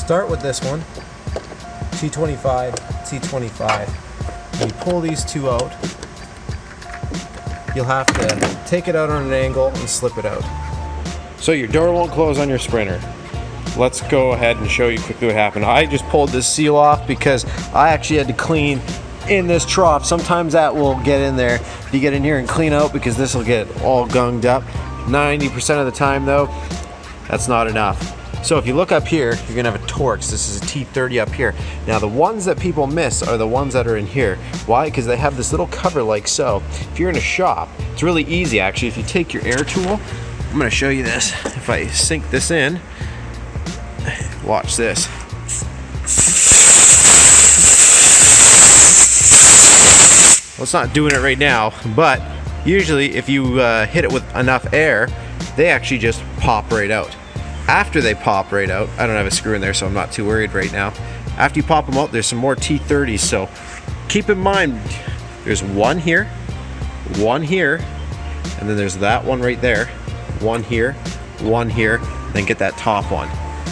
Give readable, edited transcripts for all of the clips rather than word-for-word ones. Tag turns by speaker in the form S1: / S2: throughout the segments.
S1: start with this one, T25, T25. When you pull these two out, you'll have to take it out on an angle and slip it out. So your door won't close on your Sprinter. Let's go ahead and show you quickly what happened. I just pulled this seal off because I actually had to clean in this trough. Sometimes that will get in there. You get in here and clean out because this will get all gunged up. 90% of the time though, that's not enough. So if you look up here, you're gonna have a Torx. This is a T30 up here. Now the ones that people miss are the ones that are in here. Why? Because they have this little cover like so. If you're in a shop, it's really easy actually. If you take your air tool, I'm gonna show you this. If I sink this in, watch this. Well, it's not doing it right now, but usually if you hit it with enough air, they actually just pop right out. After they pop right out, I don't have a screw in there, so I'm not too worried right now. After you pop them out, there's some more T30s, so keep in mind, there's one here, and then there's that one right there, one here, then get that top one.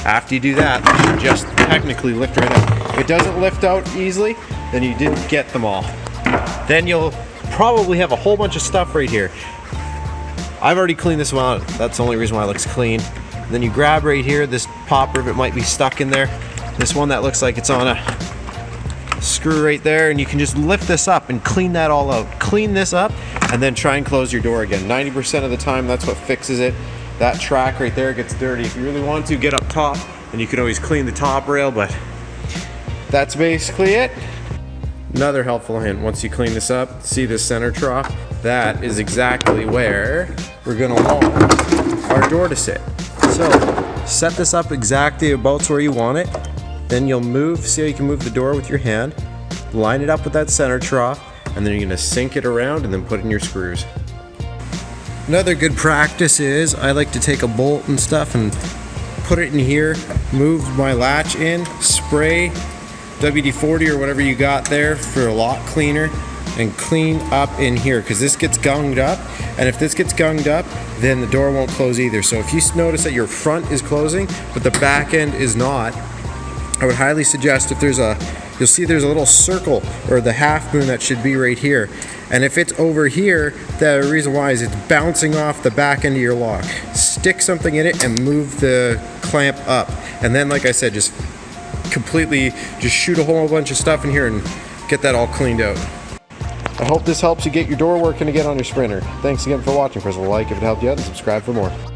S1: After you do that, you should just technically lift right out. If it doesn't lift out easily, then you didn't get them all. Then you'll probably have a whole bunch of stuff right here. I've already cleaned this one out. That's the only reason why it looks clean. Then you grab right here, this pop rivet might be stuck in there. This one that looks like it's on a screw right there, and you can just lift this up and clean that all out. Clean this up and then try and close your door again. 90% of the time, that's what fixes it. That track right there gets dirty. If you really want to, get up top and you can always clean the top rail, but that's basically it. Another helpful hint, once you clean this up, see this center trough? That is exactly where we're gonna want our door to sit. So, set this up exactly about where you want it. Then you'll move, see how you can move the door with your hand. Line it up with that center trough, and then you're gonna sink it around and then put in your screws. Another good practice is, I like to take a bolt and stuff and put it in here, move my latch in, spray WD-40 or whatever you got there for a lock cleaner, and clean up in here, because this gets gunged up, and if this gets gunged up, then the door won't close either. So if you notice that your front is closing, but the back end is not, I would highly suggest, if there's you'll see there's a little circle, or the half moon that should be right here. And if it's over here, the reason why is it's bouncing off the back end of your lock. Stick something in it and move the clamp up. And then, like I said, just completely just shoot a whole bunch of stuff in here and get that all cleaned out. I hope this helps you get your door working again on your Sprinter. Thanks again for watching. Press a like if it helped you out and subscribe for more.